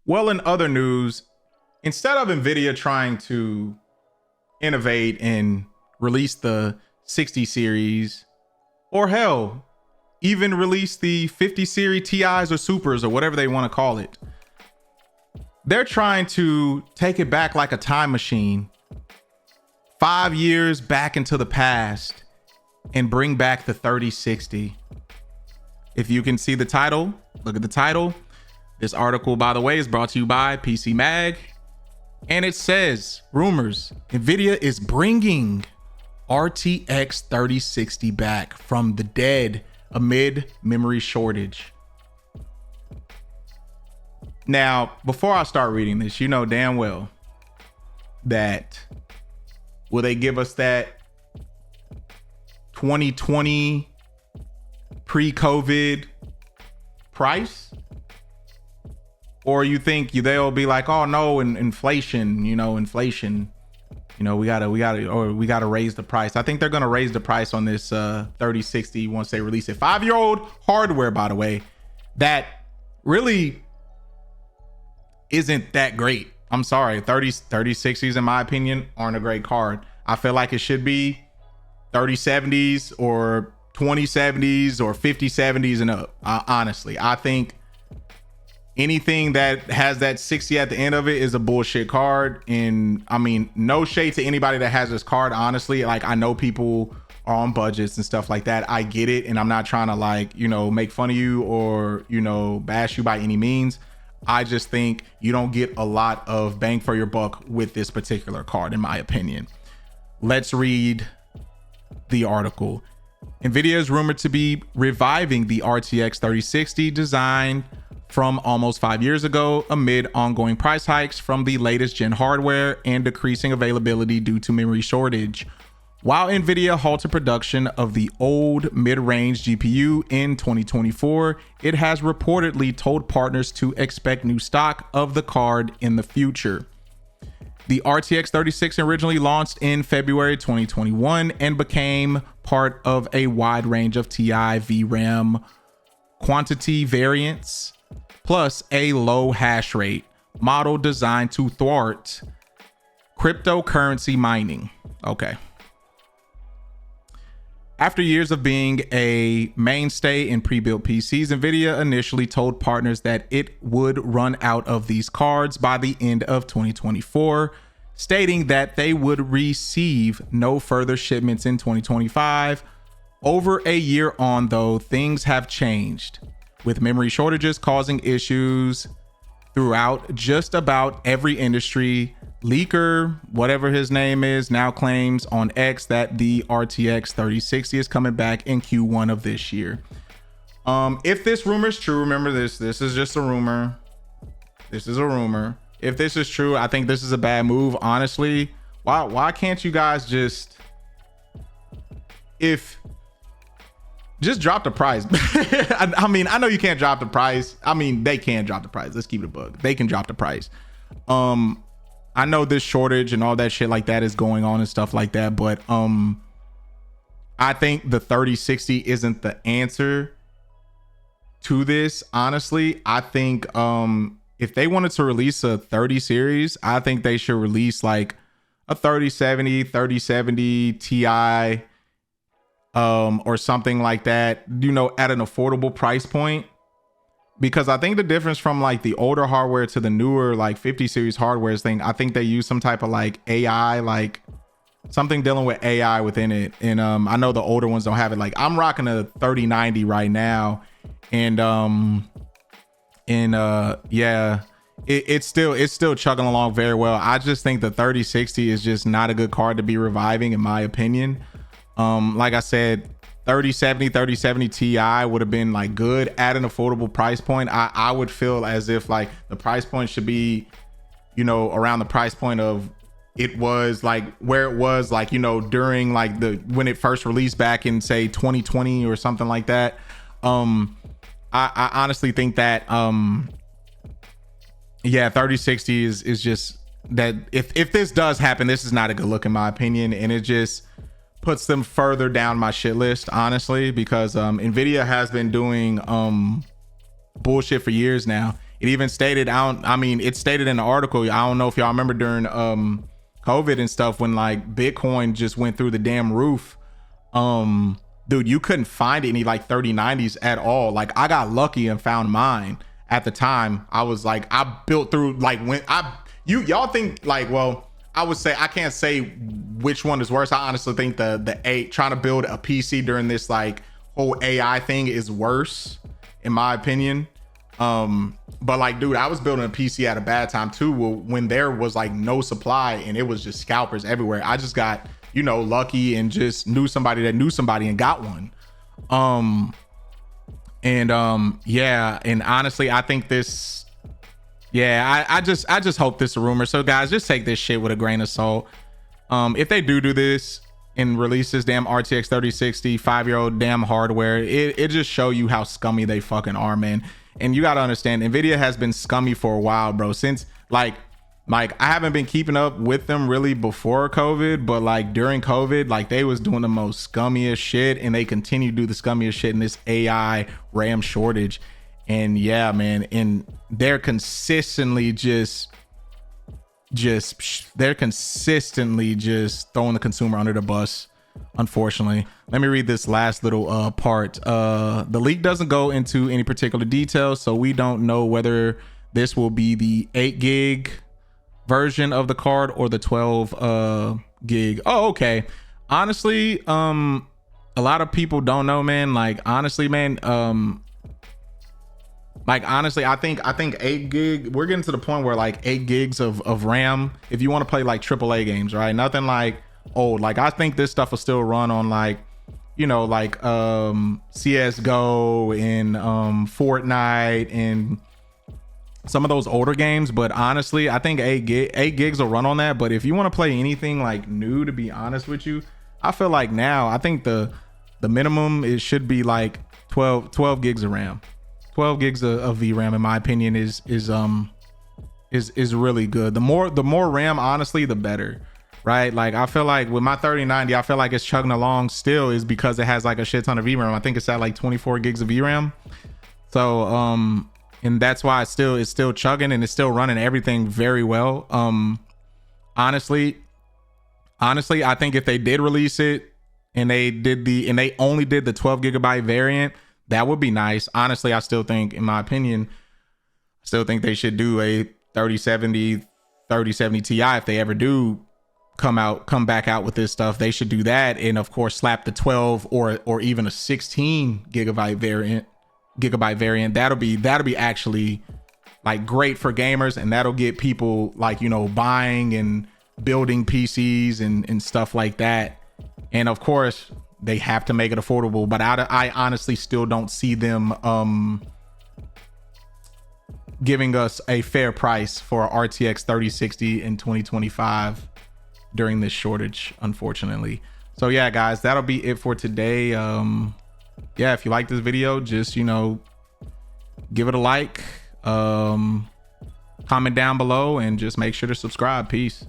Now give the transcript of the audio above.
Well, in other news, instead of Nvidia trying to innovate and release the 60 series, or hell, even release the 50 series TIs or Supers or whatever they want to call it, they're trying to take it back like a time machine 5 years back into the past and bring back the 3060. If you can see the title, look at the title. This article, by the way, is brought to you by PC Mag. And it says, rumors, Nvidia is bringing RTX 3060 back from the dead amid memory shortage. Now, before I start reading this, you know damn well that will they give us that 2020 pre-COVID price? Or you think they'll be like, oh no, inflation, we gotta raise the price. I think they're gonna raise the price on this 3060 once they release it. 5-year-old hardware, by the way, that really isn't that great. I'm sorry, 3060s in my opinion aren't a great card. I feel like it should be 3070s or 2070s or 5070s and up. Honestly, I think anything that has that 60 at the end of it is a bullshit card. And I mean, no shade to anybody that has this card, honestly. Like, I know people are on budgets and stuff like that. I get it. And I'm not trying to make fun of you or, bash you by any means. I just think you don't get a lot of bang for your buck with this particular card, in my opinion. Let's read the article. Nvidia is rumored to be reviving the RTX 3060 design from almost 5 years ago amid ongoing price hikes from the latest gen hardware and decreasing availability due to memory shortage. While Nvidia halted production of the old mid-range GPU in 2024, it has reportedly told partners to expect new stock of the card in the future. The RTX 3060 originally launched in February 2021 and became part of a wide range of TI VRAM quantity variants, plus a low hash rate model designed to thwart cryptocurrency mining. Okay. After years of being a mainstay in pre-built PCs, Nvidia initially told partners that it would run out of these cards by the end of 2024, stating that they would receive no further shipments in 2025. Over a year on, though, things have changed, with memory shortages causing issues throughout just about every industry. Leaker, whatever his name is, now claims on X that the RTX 3060 is coming back in Q1 of this year. If this rumor is true, remember this is just a rumor. This is a rumor. If this is true, I think this is a bad move, honestly. Why can't you guys just drop the price? I mean, I know you can't drop the price. I mean, they can drop the price. Let's keep it a bug. They can drop the price. I know this shortage and all that shit like that is going on and stuff like that, but I think the 3060 isn't the answer to this. Honestly, I think if they wanted to release a 30 series, I think they should release like a 3070 Ti or something like that, at an affordable price point. Because I think the difference from like the older hardware to the newer like 50 series hardware thing, I think they use some type of like AI, like something dealing with AI within it. And I know the older ones don't have it. Like, I'm rocking a 3090 right now, and yeah, it's still chugging along very well. I just think the 3060 is just not a good card to be reviving, in my opinion. Like I said, 3070 Ti would have been like good at an affordable price point. I would feel as if like the price point should be, around the price point of it was like where it was like, during like when it first released back in say 2020 or something like that. I honestly think that 3060 is just that if this does happen, this is not a good look in my opinion, and it just puts them further down my shit list, honestly, because Nvidia has been doing bullshit for years now, it even stated, I mean, it stated in the article, I don't know if y'all remember during COVID and stuff, when like Bitcoin just went through the damn roof. Dude, you couldn't find any like 3090s at all. Like I got lucky and found mine at the time. I was like, I built through like when y'all think like, well, I would say I can't say which one is worse. I honestly think trying to build a PC during this like whole AI thing is worse in my opinion. But like, dude, I was building a PC at a bad time too, when there was like no supply and it was just scalpers everywhere. I just got, you know, lucky and just knew somebody that knew somebody and got one. Yeah, and honestly, I think this, yeah, I just hope this is a rumor. So guys, just take this shit with a grain of salt. If they do this and release this damn RTX 3060 5-year-old damn hardware, it just show you how scummy they fucking are, man. And you gotta understand, Nvidia has been scummy for a while, bro. Since like I haven't been keeping up with them really before COVID, but like during COVID, like they was doing the most scummiest shit, and they continue to do the scummiest shit in this AI RAM shortage. And yeah, man, and they're consistently just throwing the consumer under the bus, unfortunately. Let me read this last little part. The leak doesn't go into any particular details, so we don't know whether this will be the 8 gig version of the card or the 12 gig. Oh, okay. Honestly, a lot of people don't know, man. Like honestly, man, I think 8 gig, we're getting to the point where like 8 gigs of RAM, if you want to play like AAA games, right? Nothing like old. Like I think this stuff will still run on like, you know, like CS:GO and Fortnite and some of those older games. But honestly, I think 8 gigs will run on that. But if you want to play anything like new, to be honest with you, I feel like now I think the minimum, it should be like 12 gigs of RAM. 12 gigs of VRAM, in my opinion, is really good. The more RAM, honestly, the better, right? Like I feel like with my 3090, I feel like it's chugging along still, is because it has like a shit ton of VRAM. I think it's at like 24 gigs of VRAM. So and that's why it's still chugging and it's still running everything very well. Honestly, I think if they did release it and they only did the 12 gigabyte variant, that would be nice. Honestly, I still think, in my opinion, they should do a 3070 Ti. If they ever do come back out with this stuff, they should do that. And of course, slap the 12 or even a 16 gigabyte variant. That'll be actually like great for gamers, and that'll get people like, you know, buying and building PCs and stuff like that. And of course, they have to make it affordable, but I honestly still don't see them giving us a fair price for a RTX 3060 in 2025 during this shortage, unfortunately. So yeah, guys, that'll be it for today. Yeah, if you like this video, just, you know, give it a like, comment down below, and just make sure to subscribe. Peace.